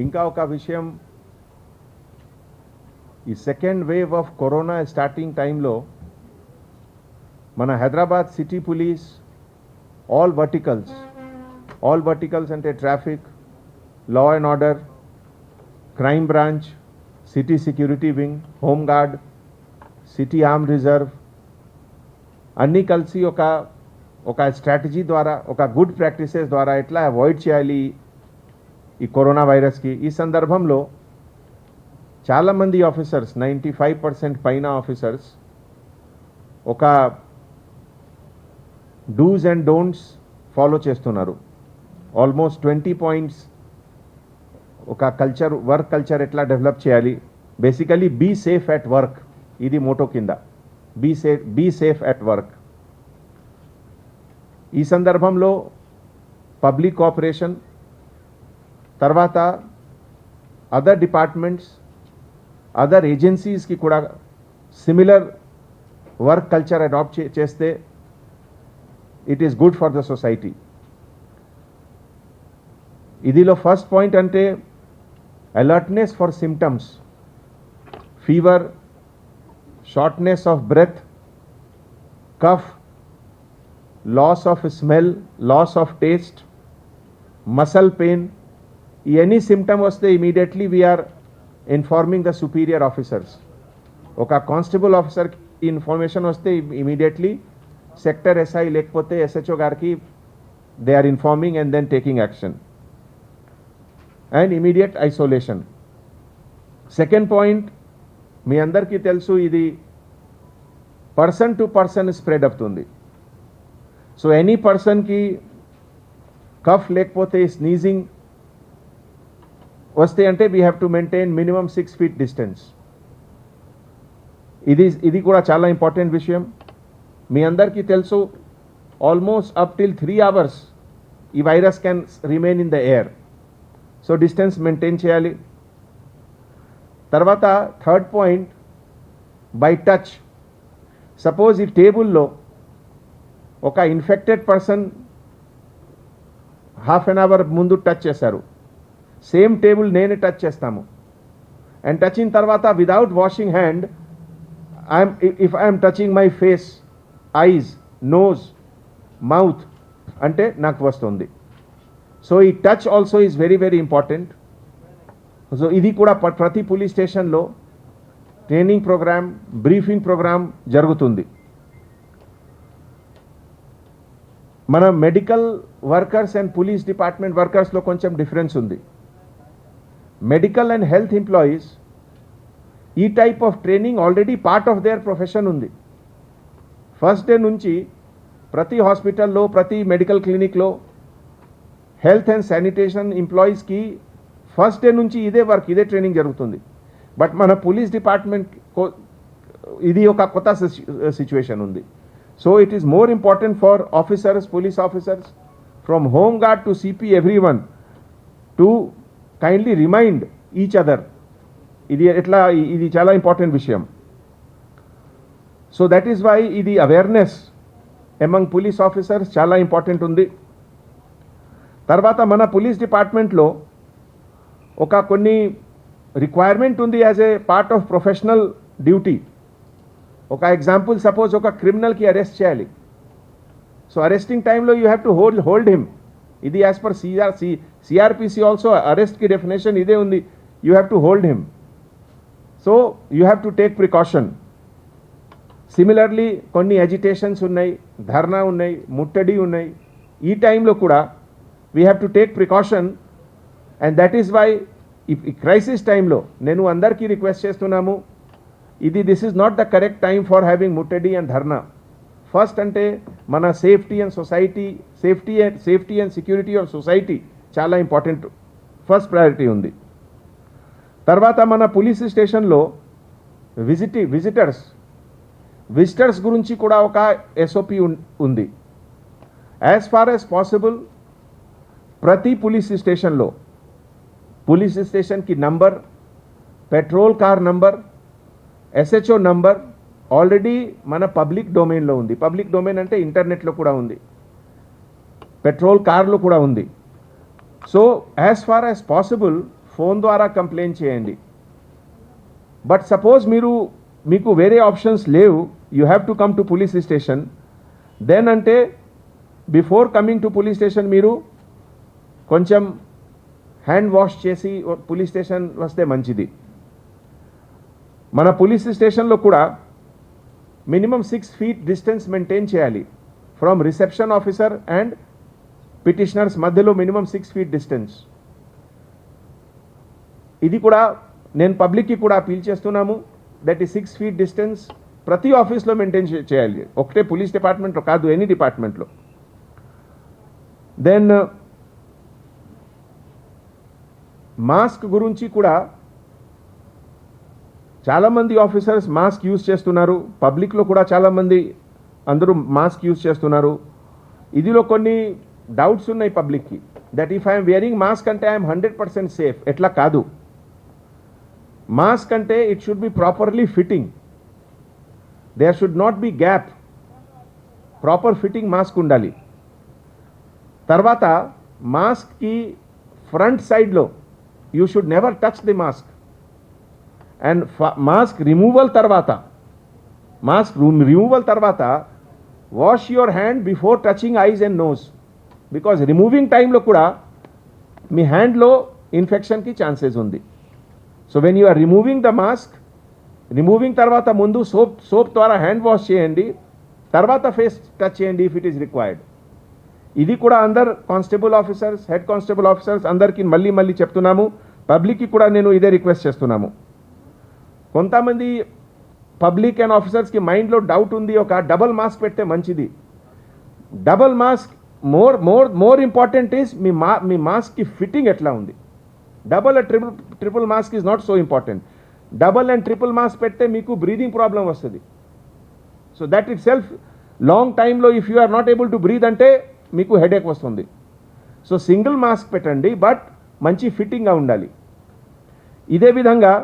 ఇంకా ఒక విషయం, ఈ second wave of corona starting టైంలో మన Hyderabad city police all verticals అంటే traffic, law and order, crime branch, city security wing, home guard, city arm reserve అన్నీ కలిసి ఒక స్ట్రాటజీ ద్వారా, ఒక గుడ్ ప్రాక్టీసెస్ ద్వారా ఎట్లా అవాయిడ్ చేయాలి ఈ కరోనా వైరస్కి. ఈ సందర్భంలో చాలామంది ఆఫీసర్స్, 95% పైన ఆఫీసర్స్ ఒక డూస్ అండ్ డోంట్స్ ఫాలో చేస్తున్నారు. ఆల్మోస్ట్ 20 పాయింట్స్ ఒక కల్చర్, వర్క్ కల్చర్ ఎట్లా డెవలప్ చేయాలి. Basically be safe at work, ఇది మోటో కింద బీ సేఫ్ అట్ వర్క్. ఈ సందర్భంలో పబ్లిక్ కోఆపరేషన్, తర్వాత అదర్ డిపార్ట్మెంట్స్, అదర్ ఏజెన్సీస్కి కూడా సిమిలర్ వర్క్ కల్చర్ అడాప్ట్ చేస్తే it is good for the society. ఇదిలో ఫస్ట్ పాయింట్ అంటే alertness for symptoms, fever, shortness of breath, cough, loss of smell, loss of taste, muscle pain. Any symptom vaste immediately we are informing the superior officers. Oka constable officer ki information vaste immediately sector SI lekpote SHO garki they are informing and then taking action. And immediate isolation. Second point, మీ అందరికీ తెలుసు ఇది person to person spread అవుతుంది. So any పర్సన్కి cough లేకపోతే sneezing వస్తే అంటే we have to maintain minimum 6 feet distance. ఇది కూడా చాలా ఇంపార్టెంట్ విషయం. మీ అందరికీ తెలుసు ఆల్మోస్ట్ అప్ టిల్ 3 hours ఈ virus can remain in the air. So distance maintain చేయాలి. తర్వాత third point, by touch. Suppose ఈ టేబుల్లో ఒక infected person half an hour ముందు టచ్ చేశారు, సేమ్ టేబుల్ నేను టచ్ చేస్తాము. అండ్ టచింగ్ తర్వాత without washing hand if I'm touching my face, eyes, nose, mouth అంటే నాకు వస్తుంది. సో ఈ touch also is very very important. So ఇది కూడా ప్రతి పోలీస్ స్టేషన్లో ట్రైనింగ్ ప్రోగ్రామ్, బ్రీఫింగ్ ప్రోగ్రామ్ జరుగుతుంది. మన medical workers and police department వర్కర్స్లో కొంచెం డిఫరెన్స్ ఉంది. మెడికల్ అండ్ హెల్త్ ఎంప్లాయీస్ ఈ type of training already part of their profession ఉంది. ఫస్ట్ డే నుంచి ప్రతి హాస్పిటల్లో, ప్రతి మెడికల్ క్లినిక్లో హెల్త్ అండ్ శానిటేషన్ ఎంప్లాయీస్కి ఫస్ట్ డే నుంచి ఇదే వర్క్, ఇదే ట్రైనింగ్ జరుగుతుంది. బట్ మన పోలీస్ డిపార్ట్మెంట్ ఇది ఒక కొత్త సిచ్యువేషన్ ఉంది. So it is more important for officers, police officers, from home guard to CP, everyone, to kindly remind each other. Idi chala important vishayam. So that is why idi awareness among police officers chala important undi. Tarvata mana police department lo oka konni requirement undi as a part of professional duty. ఒక example, suppose ఒక క్రిమినల్కి arrest చేయాలి. So arresting టైంలో you have to hold him. ఇది as per CrPC also అరెస్ట్కి definition ఇదే ఉంది, you have to hold him. So you have to take precaution. Similarly కొన్ని ఎజిటేషన్స్ ఉన్నాయి, ధర్నా ఉన్నాయి, ముట్టడి ఉన్నాయి. ఈ టైంలో కూడా we have to take precaution. And that is why ఈ క్రైసిస్ టైంలో నేను అందరికీ రిక్వెస్ట్ చేస్తున్నాము, this is not the correct time for having ముట్టడి అండ్ ధర్నా. ఫస్ట్ అంటే మన safety and society, safety and security of society చాలా ఇంపార్టెంట్, ఫస్ట్ ప్రయారిటీ ఉంది. తర్వాత మన పోలీస్ స్టేషన్లో విజిటర్స్ గురించి కూడా ఒక SOP ఉంది. యాజ్ ఫార్ యాజ్ పాసిబుల్ ప్రతి పోలీస్ స్టేషన్కి number, petrol car number, SHO number already మన పబ్లిక్ డొమైన్లో ఉంది. పబ్లిక్ డొమైన్ అంటే ఇంటర్నెట్లో కూడా ఉంది, పెట్రోల్ కార్లో కూడా ఉంది. So as far as possible phone ద్వారా కంప్లైంట్ చేయండి. బట్ సపోజ్ మీకు వేరే ఆప్షన్స్ లేవు, you have to come to police station, then అంటే before coming to police station మీరు కొంచెం హ్యాండ్ వాష్ చేసి పోలీస్ స్టేషన్ వస్తే మంచిది. మన పోలీస్ స్టేషన్లో కూడా మినిమం 6 feet డిస్టెన్స్ మెయింటైన్ చేయాలి. From reception officer and petitioners మధ్యలో మినిమం 6 feet డిస్టెన్స్. ఇది కూడా నేను పబ్లిక్కి కూడా అపీల్ చేస్తున్నాము, దట్ ఈ 6 feet డిస్టెన్స్ ప్రతి ఆఫీస్లో మెయింటైన్ చేయాలి, ఒకటే పోలీస్ డిపార్ట్మెంట్లో కాదు, ఎనీ డిపార్ట్మెంట్లో. దెన్ మాస్క్ గురించి కూడా చాలామంది ఆఫీసర్స్ మాస్క్ యూజ్ చేస్తున్నారు, పబ్లిక్లో కూడా చాలామంది అందరూ మాస్క్ యూజ్ చేస్తున్నారు. ఇదిలో కొన్ని డౌట్స్ ఉన్నాయి పబ్లిక్కి, that if I'm wearing mask అంటే ఐఎమ్ 100% సేఫ్. ఎట్లా కాదు, మాస్క్ అంటే it should be properly fitting, there should not be gap, proper fitting mask ఉండాలి. తర్వాత మాస్క్కి ఫ్రంట్ సైడ్లో you should never touch the mask. And mask removal తర్వాత wash your hand before touching eyes and nose, because removing టైంలో కూడా మీ హ్యాండ్లో ఇన్ఫెక్షన్కి ఛాన్సెస్ ఉంది. So when you are removing the mask, removing తర్వాత ముందు సోప్ ద్వారా హ్యాండ్ వాష్ చేయండి, తర్వాత ఫేస్ టచ్ చేయండి ఇఫ్ ఇట్ ఈస్ రిక్వైర్డ్. ఇది కూడా అందరు constable officers, head constable officers అందరికీ మళ్ళీ చెప్తున్నాము, పబ్లిక్కి కూడా నేను ఇదే రిక్వెస్ట్ చేస్తున్నాము. కొంతమంది పబ్లిక్ అండ్ ఆఫీసర్స్కి మైండ్లో డౌట్ ఉంది, ఒక డబల్ మాస్క్ పెడితే మంచిది. Double mask more important is మీ మాస్క్కి ఫిట్టింగ్ ఎట్లా ఉంది. Double and triple mask is not so important. Double and triple mask పెడితే మీకు బ్రీదింగ్ ప్రాబ్లం వస్తుంది. So that itself long టైంలో if you are not able to breathe అంటే మీకు హెడేక్ వస్తుంది. సో సింగిల్ మాస్క్ పెట్టండి, బట్ మంచి ఫిట్టింగ్గా ఉండాలి. ఇదే విధంగా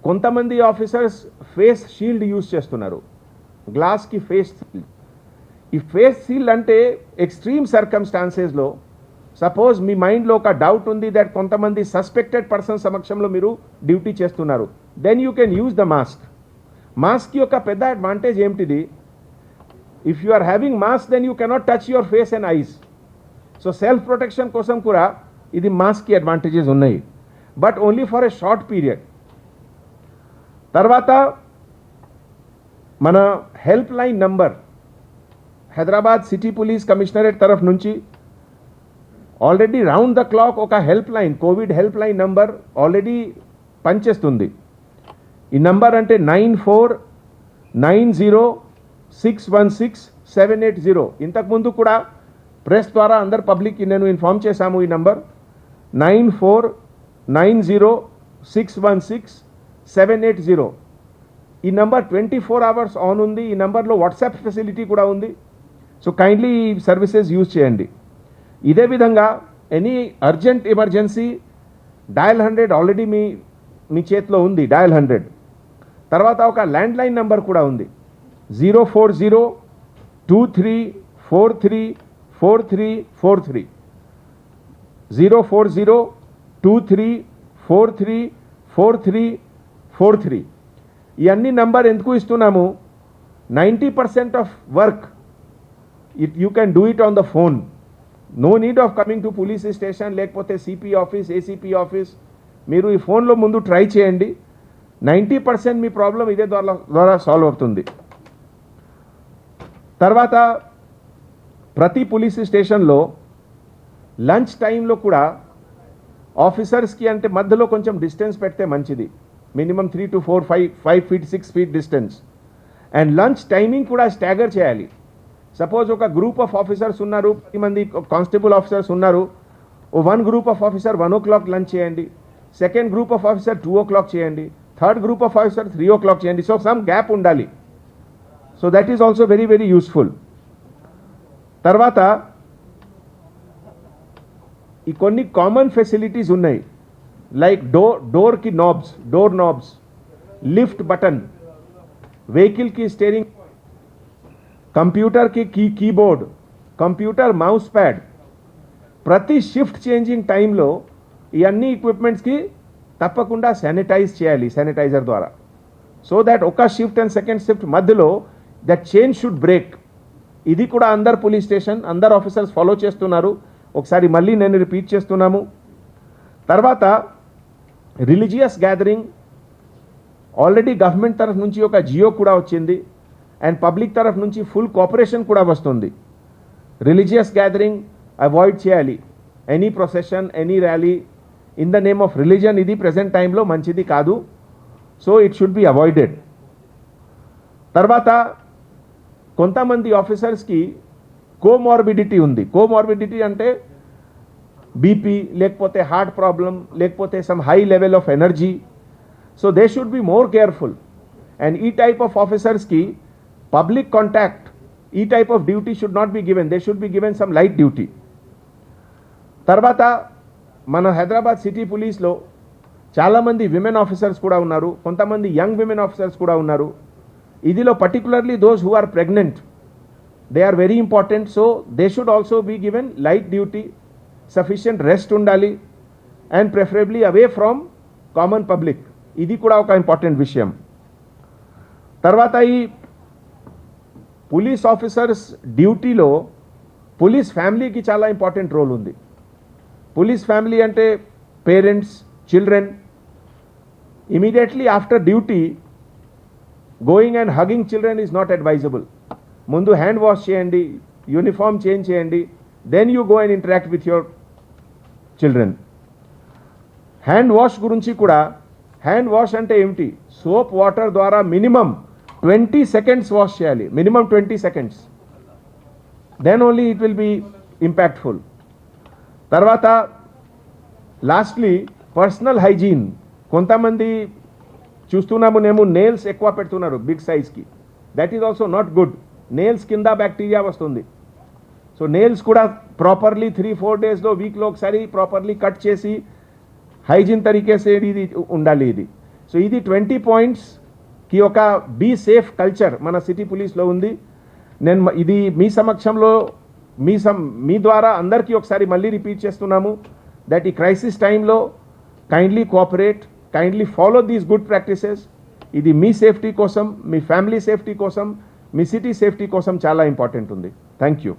కొంతమంది ఆఫీసర్స్ ఫేస్ షీల్డ్ యూజ్ చేస్తున్నారు, గ్లాస్కి ఫేస్ షీల్డ్. ఈ ఫేస్ షీల్డ్ అంటే ఎక్స్ట్రీమ్ సర్కమ్స్టాన్సెస్లో సపోజ్ మీ మైండ్లో ఒక డౌట్ ఉంది దట్ కొంతమంది సస్పెక్టెడ్ పర్సన్ సమక్షంలో మీరు డ్యూటీ చేస్తున్నారు, then you can use the mask. Mask యొక్క పెద్ద అడ్వాంటేజ్ ఏమిటిది, if you are having mask then you cannot touch your face and eyes. So self protection కోసం కూడా ఇది మాస్క్కి అడ్వాంటేజెస్ ఉన్నాయి, but only for a short period. తర్వాత మన help line number Hyderabad city police commissionerate తరఫు నుంచి ఆల్రెడీ రౌండ్ ద క్లాక్ ఒక help line, covid help line number already పనిచేస్తుంది. ఈ నంబర్ అంటే 9490616780. ఇంతకుముందు కూడా ప్రెస్ ద్వారా అందరు పబ్లిక్కి నేను ఇన్ఫార్మ్ చేశాము. ఈ నంబర్ 9490616780. ఈ నంబర్ 24 hours ఆన్ ఉంది. ఈ నంబర్లో వాట్సాప్ ఫెసిలిటీ కూడా ఉంది. సో కైండ్లీ ఈ సర్వీసెస్ యూజ్ చేయండి. ఇదే విధంగా any urgent emergency dial 100 already మీ చేతిలో ఉంది, డయల్ 100. తర్వాత ఒక ల్యాండ్లైన్ నెంబర్ కూడా ఉంది, 04023434343, 04023434343. ఈ అన్ని నంబర్ ఎందుకు ఇస్తున్నాము, 90% of work you can do it on the phone. No need of coming to police station లేకపోతే సిపి ఆఫీస్, ఏసీపీ ఆఫీస్. మీరు ఈ ఫోన్లో ముందు ట్రై చేయండి, 90% మీ ప్రాబ్లం ఇదే ద్వారా సాల్వ్ అవుతుంది. తర్వాత ప్రతి పోలీస్ స్టేషన్లో లంచ్ టైంలో కూడా ఆఫీసర్స్కి అంటే మధ్యలో కొంచెం డిస్టెన్స్ పెడితే మంచిది, minimum 3 to 4, 5 feet 6 feet distance. And lunch timing కూడా స్టాగర్ చేయాలి. సపోజ్ ఒక గ్రూప్ ఆఫ్ ఆఫీసర్స్ ఉన్నారు, 10 మంది కానిస్టేబుల్ ఆఫీసర్స్ ఉన్నారు, one group of officer 1 o'clock lunch చేయండి, second group of officer 2 o'clock చేయండి, third group of officer 3 o'clock చేయండి. So some gap ఉండాలి. So that is also very very useful. తర్వాత ఈ కొన్ని కామన్ ఫెసిలిటీస్ ఉన్నాయి, లైక్ డోర్కి knobs, door knobs, lift button, వెహికల్కి స్టీరింగ్, కంప్యూటర్కి కీబోర్డ్, కంప్యూటర్ మౌస్ ప్యాడ్, ప్రతి షిఫ్ట్ చేంజింగ్ టైంలో ఈ అన్ని ఎక్విప్మెంట్స్కి తప్పకుండా శానిటైజ్ చేయాలి శానిటైజర్ ద్వారా, సో దాట్ ఒక షిఫ్ట్ అండ్ సెకండ్ షిఫ్ట్ మధ్యలో దట్ చైన్ షుడ్ బ్రేక్. ఇది కూడా అందరు పోలీస్ స్టేషన్ అందరు ఆఫీసర్స్ ఫాలో చేస్తున్నారు. ఒకసారి మళ్ళీ నేను రిపీట్ చేస్తున్నాము. తర్వాత రిలీజియస్ గ్యాదరింగ్ ఆల్రెడీ గవర్నమెంట్ తరఫు నుంచి ఒక జియో కూడా వచ్చింది అండ్ పబ్లిక్ తరఫు నుంచి ఫుల్ కోఆపరేషన్ కూడా వస్తుంది. రిలీజియస్ గ్యాదరింగ్ అవాయిడ్ చేయాలి. Any procession any rally in the name of religion ఇది ప్రెసెంట్ టైంలో మంచిది కాదు. So it should be avoided. తర్వాత కొంతమంది ఆఫీసర్స్కి కోమార్బిడిటీ ఉంది. కోమార్బిడిటీ అంటే బీపీ లేకపోతే హార్ట్ ప్రాబ్లం లేకపోతే some high level of energy. So they should be more careful. And ఈ టైప్ ఆఫ్ ఆఫీసర్స్కి పబ్లిక్ కాంటాక్ట్ ఈ type of duty should not be given. They should be given some light duty. తర్వాత మన Hyderabad city పోలీస్లో చాలామంది women officers కూడా ఉన్నారు, కొంతమంది young women officers కూడా ఉన్నారు. ఇదిలో particularly those who are pregnant they are very important. So they should also be given light duty, sufficient rest ఉండాలి and preferably away from common public. ఇది కూడా ఒక ఇంపార్టెంట్ విషయం. తర్వాత ఈ పోలీస్ ఆఫీసర్స్ డ్యూటీలో పోలీస్ ఫ్యామిలీకి చాలా ఇంపార్టెంట్ రోల్ ఉంది. పోలీస్ ఫ్యామిలీ అంటే parents, children. Immediately after duty going and hugging children is not advisable. ముందు హ్యాండ్ వాష్ చేయండి, యూనిఫామ్ చేంజ్ చేయండి, then you go and interact with your children. Hand wash గురించి కూడా, hand wash అంటే ఏమిటి, soap water ద్వారా minimum 20 seconds wash చేయాలి, minimum 20 seconds. Then only it will be impactful. తర్వాత లాస్ట్లీ పర్సనల్ హైజీన్. కొంతమంది చూస్తున్నాము మేము నెయిల్స్ ఎక్కువ పెడుతున్నారు బిగ్ సైజ్కి. That is also not good. Nails కింద బ్యాక్టీరియా వస్తుంది. సో నెయిల్స్ కూడా ప్రాపర్లీ 3-4 డేస్లో వీక్లో ఒకసారి ప్రాపర్లీ కట్ చేసి హైజీన్ తరీకేసే ఇది ఉండాలి. ఇది సో ఇది 20 పాయింట్స్కి ఒక బీ సేఫ్ కల్చర్ మన సిటీ పోలీస్లో ఉంది. నేను ఇది మీ సమక్షంలో మీ ద్వారా అందరికీ ఒకసారి మళ్ళీ రిపీట్ చేస్తున్నాము దట్ ఈ క్రైసిస్ టైంలో kindly cooperate, kindly follow these good practices. ఇది మీ సేఫ్టీ కోసం, మీ ఫ్యామిలీ సేఫ్టీ కోసం, మీ సిటీ సేఫ్టీ కోసం చాలా ఇంపార్టెంట్ ఉంది. Thank you.